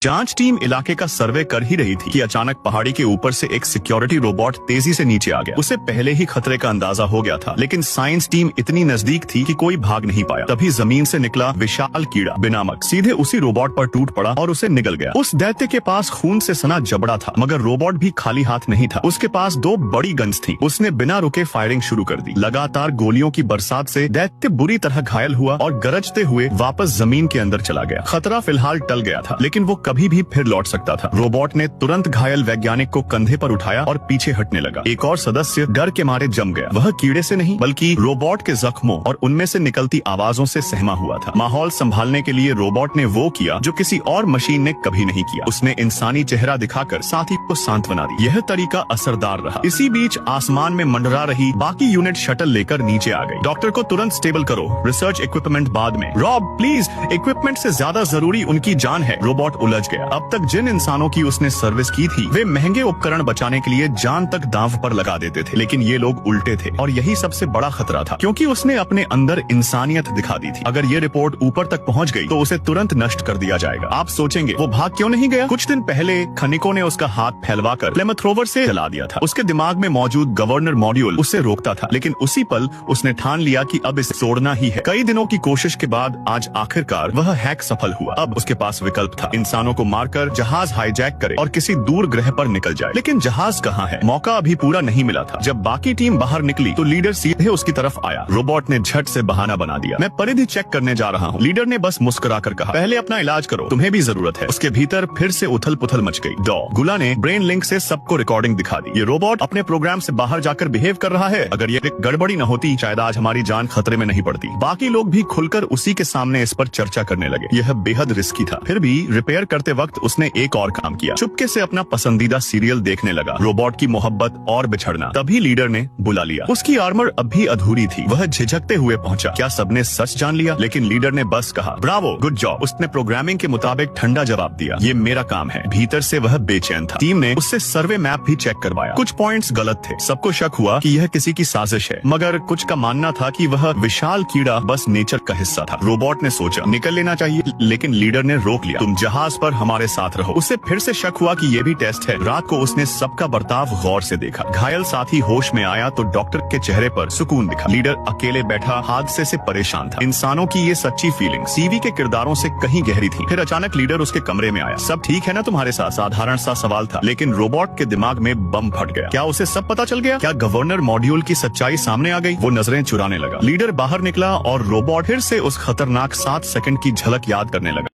जांच टीम इलाके का सर्वे कर ही रही थी कि अचानक पहाड़ी के ऊपर से एक सिक्योरिटी रोबोट तेजी से नीचे आ गया। उसे पहले ही खतरे का अंदाजा हो गया था, लेकिन साइंस टीम इतनी नजदीक थी कि कोई भाग नहीं पाया। तभी जमीन से निकला विशाल कीड़ा बिनामक सीधे उसी रोबोट पर टूट पड़ा और उसे निगल गया। उस दैत्य के पास खून से सना जबड़ा था, मगर रोबोट भी खाली हाथ नहीं था। उसके पास दो बड़ी गन्स थी। उसने बिना रुके फायरिंग शुरू कर दी। लगातार गोलियों की बरसात से दैत्य बुरी तरह घायल हुआ और गरजते हुए वापस जमीन के अंदर चला गया। खतरा फिलहाल टल गया था, लेकिन वो कभी भी फिर लौट सकता था। रोबोट ने तुरंत घायल वैज्ञानिक को कंधे पर उठाया और पीछे हटने लगा। एक और सदस्य डर के मारे जम गया। वह कीड़े से नहीं बल्कि रोबोट के जख्मों और उनमें से निकलती आवाजों से सहमा हुआ था। माहौल संभालने के लिए रोबोट ने वो किया जो किसी और मशीन ने कभी नहीं किया। उसने इंसानी चेहरा दिखाकर साथी को सांत्वना दी। यह तरीका असरदार रहा। इसी बीच आसमान में मंडरा रही बाकी यूनिट शटल लेकर नीचे आ गई। डॉक्टर को तुरंत स्टेबल करो, रिसर्च इक्विपमेंट बाद में। रॉब प्लीज, इक्विपमेंट से ज्यादा जरूरी उनकी जान है। रोबोट उलझ गया। अब तक जिन इंसानों की उसने सर्विस की थी वे महंगे उपकरण बचाने के लिए जान तक दांव पर लगा देते थे, लेकिन ये लोग उल्टे थे और यही सबसे बड़ा खतरा था, क्योंकि उसने अपने अंदर इंसानियत दिखा दी थी। अगर ये रिपोर्ट ऊपर तक पहुंच गई तो उसे तुरंत नष्ट कर दिया जाएगा। आप सोचेंगे वो भाग क्यों नहीं गया? कुछ दिन पहले खनिकों ने उसका हाथ फैलवाकर फ्लेमथ्रोवर से जला दिया था। उसके दिमाग में मौजूद गवर्नर मॉड्यूल उसे रोकता था, लेकिन उसी पल उसने ठान लिया कि अब इसे तोड़ना ही है। कई दिनों की कोशिश के बाद आज आखिरकार वह हैक सफल हुआ। अब उसके पास विकल्प था, इंसानों को मारकर जहाज हाईजैक करे और किसी दूर ग्रह पर निकल जाए। लेकिन जहाज कहाँ है? मौका अभी पूरा नहीं मिला था। जब बाकी टीम बाहर निकली तो लीडर सीधे उसकी तरफ आया। रोबोट ने झट से बहाना बना दिया, मैं परिधि चेक करने जा रहा हूँ। लीडर ने बस मुस्कुराकर कहा, पहले अपना इलाज करो, तुम्हें भी जरूरत है। उसके भीतर फिर से उथल पुथल मच गई। गुला ने ब्रेन लिंक से सबको रिकॉर्डिंग दिखा दी। ये रोबोट अपने प्रोग्राम से बाहर जाकर बिहेव कर रहा है। अगर ये गड़बड़ी न होती शायद आज हमारी जान खतरे में नहीं पड़ती। बाकी लोग भी खुलकर उसी के सामने इस पर चर्चा करने लगे। यह बेहद रिस्की था। फिर भी रिपेयर करते वक्त उसने एक और काम किया। चुपके से अपना पसंदीदा सीरियल देखने लगा, रोबोट की मोहब्बत और बिछड़ना। तभी लीडर ने बुला लिया। उसकी आर्मर अब भी अधूरी थी। वह झिझकते हुए पहुंचा। क्या सबने सच जान लिया? लेकिन लीडर ने बस कहा, ब्रावो, गुड जॉब। उसने प्रोग्रामिंग के मुताबिक ठंडा जवाब दिया, ये मेरा काम है। भीतर से वह बेचैन था। टीम ने उससे सर्वे मैप भी चेक करवाया। कुछ पॉइंट्स गलत थे। सबको शक हुआ कि यह किसी की साजिश है, मगर कुछ का मानना था कि वह विशाल कीड़ा बस नेचर का हिस्सा था। रोबोट ने सोचा निकल लेना चाहिए, लेकिन लीडर ने रोक लिया। तुम जहाज पर हमारे साथ रहो। उसे फिर से शक हुआ कि ये भी टेस्ट है। रात को उसने सबका बर्ताव गौर से देखा। घायल साथी होश में आया तो डॉक्टर के चेहरे पर सुकून दिखा। लीडर अकेले बैठा हादसे से परेशान था। इंसानों की ये सच्ची फीलिंग सीवी के किरदारों से कहीं गहरी थी। फिर अचानक लीडर उसके कमरे में आया। सब ठीक है ना तुम्हारे साथ? साधारण सा सवाल था, लेकिन रोबोट के दिमाग में बम फट गया। क्या उसे सब पता चल गया? क्या गवर्नर मॉड्यूल की सच्चाई सामने आ गई? वो नजरें चुराने लगा। लीडर बाहर निकला और रोबोट फिर से उस खतरनाक 7 सेकंड की झलक याद करने लगा।